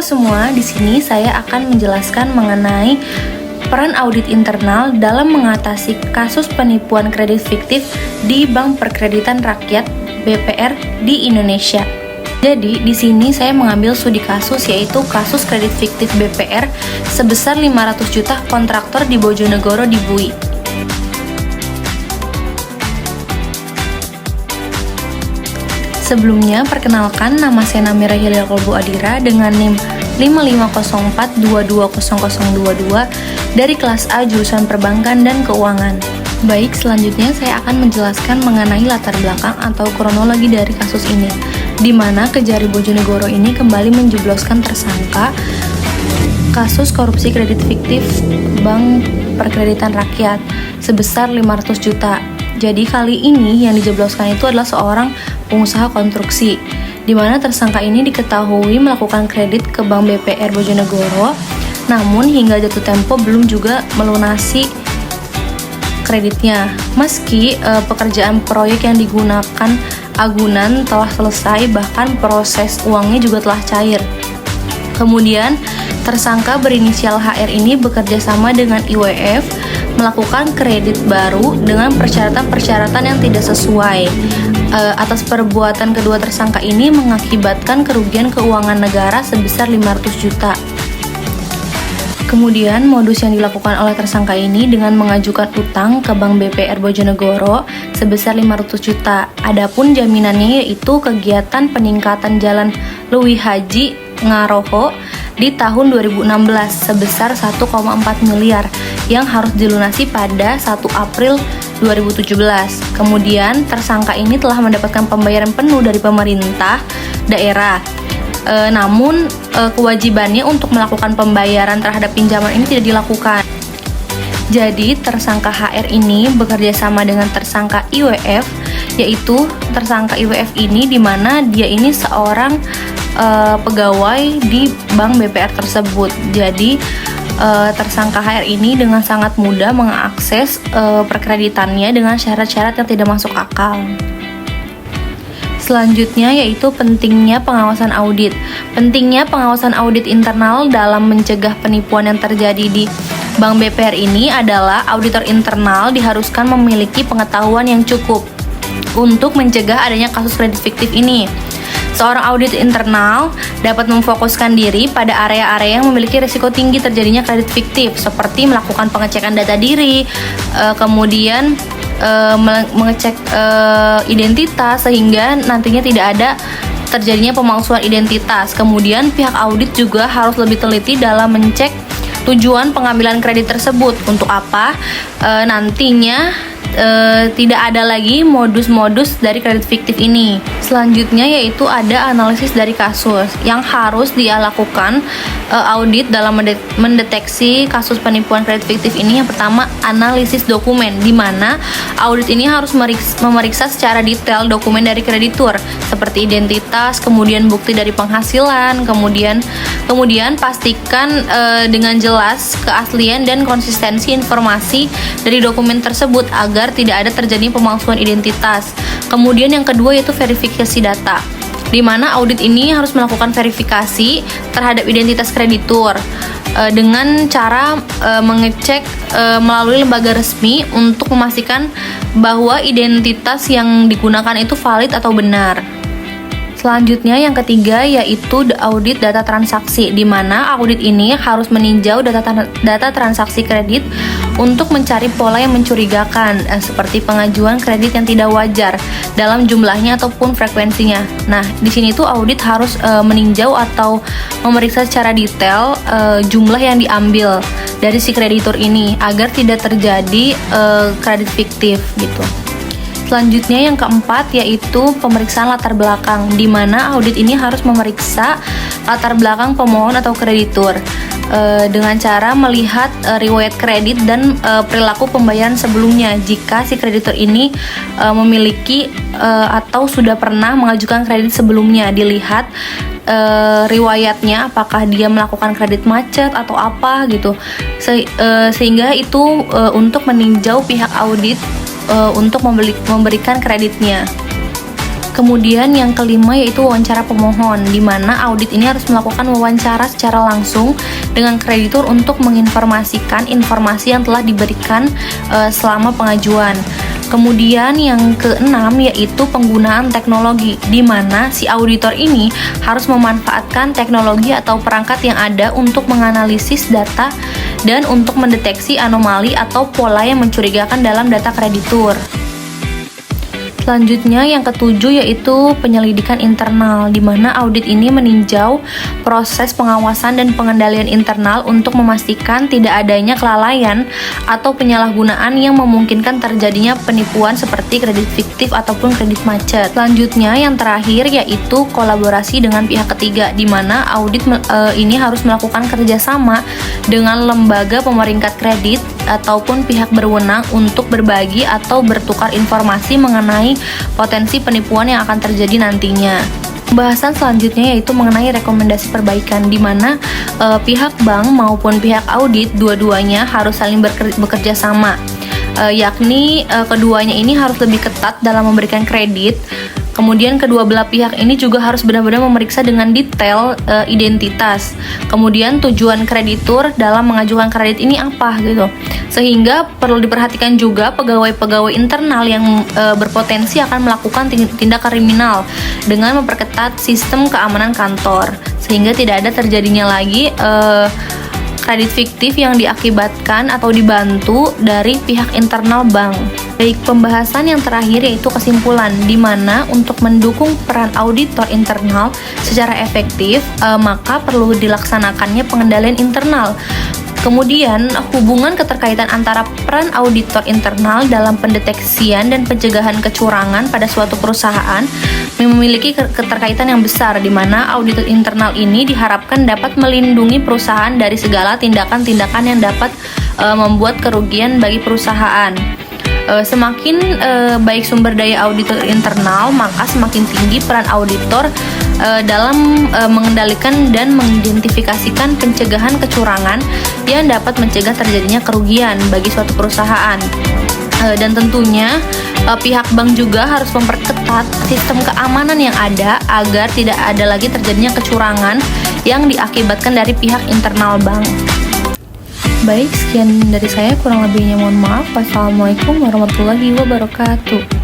Halo semua, di sini saya akan menjelaskan mengenai peran audit internal dalam mengatasi kasus penipuan kredit fiktif di Bank Perkreditan Rakyat (BPR) di Indonesia. Jadi, di sini saya mengambil studi kasus yaitu kasus kredit fiktif BPR sebesar 500 juta kontraktor di Bojonegoro di Bui. Sebelumnya, perkenalkan, nama saya Namira Hilal Kolbu Adira dengan NIM 5504220022 dari kelas A jurusan Perbankan dan Keuangan. Baik, selanjutnya saya akan menjelaskan mengenai latar belakang atau kronologi dari kasus ini, di mana Kejari Bojonegoro ini kembali menjebloskan tersangka kasus korupsi kredit fiktif Bank Perkreditan Rakyat sebesar 500 juta. Jadi kali ini yang dijebloskan itu adalah seorang pengusaha konstruksi, di mana tersangka ini diketahui melakukan kredit ke Bank BPR Bojonegoro, namun hingga jatuh tempo belum juga melunasi kreditnya. Meski pekerjaan proyek yang digunakan agunan telah selesai, bahkan proses uangnya juga telah cair. Kemudian, tersangka berinisial HR ini bekerja sama dengan IWF melakukan kredit baru dengan persyaratan-persyaratan yang tidak sesuai. Atas perbuatan kedua tersangka ini mengakibatkan kerugian keuangan negara sebesar 500 juta. Kemudian, modus yang dilakukan oleh tersangka ini dengan mengajukan utang ke Bank BPR Bojonegoro sebesar 500 juta. Adapun jaminannya yaitu kegiatan peningkatan jalan Luwi Haji Ngaroho di tahun 2016 sebesar 1,4 miliar yang harus dilunasi pada 1 April 2017. Kemudian, tersangka ini telah mendapatkan pembayaran penuh dari pemerintah daerah. Namun, kewajibannya untuk melakukan pembayaran terhadap pinjaman ini tidak dilakukan. Jadi, tersangka HR ini bekerja sama dengan tersangka IWF, yaitu tersangka IWF ini di mana dia ini seorang pegawai di Bank BPR tersebut. Jadi, tersangka HR ini dengan sangat mudah mengakses perkreditannya dengan syarat-syarat yang tidak masuk akal. Selanjutnya yaitu pentingnya pengawasan audit. Pentingnya pengawasan audit internal dalam mencegah penipuan yang terjadi di Bank BPR ini adalah auditor internal diharuskan memiliki pengetahuan yang cukup untuk mencegah adanya kasus kredit fiktif ini. Seorang audit internal dapat memfokuskan diri pada area-area yang memiliki risiko tinggi terjadinya kredit fiktif, seperti melakukan pengecekan data diri, kemudian mengecek identitas sehingga nantinya tidak ada terjadinya pemalsuan identitas. Kemudian pihak audit juga harus lebih teliti dalam mencek tujuan pengambilan kredit tersebut. Untuk apa? Nantinya tidak ada lagi modus-modus dari kredit fiktif ini. Selanjutnya yaitu ada analisis dari kasus yang harus dia lakukan audit dalam mendeteksi kasus penipuan kredit fiktif ini. Yang pertama, analisis dokumen, di mana audit ini harus memeriksa secara detail dokumen dari kreditur seperti identitas, kemudian bukti dari penghasilan, kemudian pastikan dengan jelas keaslian dan konsistensi informasi dari dokumen tersebut agar tidak ada terjadi pemalsuan identitas. Kemudian yang kedua yaitu verifikasi data, di mana audit ini harus melakukan verifikasi terhadap identitas kreditur dengan cara mengecek melalui lembaga resmi untuk memastikan bahwa identitas yang digunakan itu valid atau benar. Selanjutnya yang ketiga yaitu audit data transaksi, di mana audit ini harus meninjau data transaksi kredit untuk mencari pola yang mencurigakan seperti pengajuan kredit yang tidak wajar dalam jumlahnya ataupun frekuensinya. Nah, di sini tuh audit harus meninjau atau memeriksa secara detail jumlah yang diambil dari si kreditur ini agar tidak terjadi kredit fiktif gitu. Selanjutnya yang keempat yaitu pemeriksaan latar belakang, di mana audit ini harus memeriksa latar belakang pemohon atau kreditur dengan cara melihat riwayat kredit dan perilaku pembayaran sebelumnya. Jika si kreditur ini memiliki atau sudah pernah mengajukan kredit sebelumnya, dilihat riwayatnya apakah dia melakukan kredit macet atau apa gitu, sehingga itu untuk meninjau pihak audit untuk memberikan kreditnya. Kemudian yang kelima yaitu wawancara pemohon, di mana audit ini harus melakukan wawancara secara langsung dengan kreditur untuk menginformasikan informasi yang telah diberikan selama pengajuan. Kemudian yang keenam yaitu penggunaan teknologi, di mana si auditor ini harus memanfaatkan teknologi atau perangkat yang ada untuk menganalisis data dan untuk mendeteksi anomali atau pola yang mencurigakan dalam data kreditur. Selanjutnya yang ketujuh yaitu penyelidikan internal, di mana audit ini meninjau proses pengawasan dan pengendalian internal untuk memastikan tidak adanya kelalaian atau penyalahgunaan yang memungkinkan terjadinya penipuan seperti kredit fiktif ataupun kredit macet. Selanjutnya yang terakhir yaitu kolaborasi dengan pihak ketiga, di mana audit ini harus melakukan kerjasama dengan lembaga pemeringkat kredit ataupun pihak berwenang untuk berbagi atau bertukar informasi mengenai potensi penipuan yang akan terjadi nantinya. Pembahasan selanjutnya yaitu mengenai rekomendasi perbaikan, di mana pihak bank maupun pihak audit dua-duanya harus saling bekerja sama, yakni keduanya ini harus lebih ketat dalam memberikan kredit. Kemudian kedua belah pihak ini juga harus benar-benar memeriksa dengan detail identitas. Kemudian tujuan kreditur dalam mengajukan kredit ini apa gitu. Sehingga perlu diperhatikan juga pegawai-pegawai internal yang berpotensi akan melakukan tindak kriminal dengan memperketat sistem keamanan kantor, sehingga tidak ada terjadinya lagi kredit fiktif yang diakibatkan atau dibantu dari pihak internal bank. Baik, pembahasan yang terakhir yaitu kesimpulan, di mana untuk mendukung peran auditor internal secara efektif, maka perlu dilaksanakannya pengendalian internal. Kemudian, hubungan keterkaitan antara peran auditor internal dalam pendeteksian dan pencegahan kecurangan pada suatu perusahaan memiliki keterkaitan yang besar, di mana auditor internal ini diharapkan dapat melindungi perusahaan dari segala tindakan-tindakan yang dapat membuat kerugian bagi perusahaan. Semakin baik sumber daya auditor internal, maka semakin tinggi peran auditor dalam mengendalikan dan mengidentifikasikan pencegahan kecurangan yang dapat mencegah terjadinya kerugian bagi suatu perusahaan. Dan tentunya pihak bank juga harus memperketat sistem keamanan yang ada agar tidak ada lagi terjadinya kecurangan yang diakibatkan dari pihak internal bank. Baik, sekian dari saya, kurang lebihnya mohon maaf. Wassalamualaikum warahmatullahi wabarakatuh.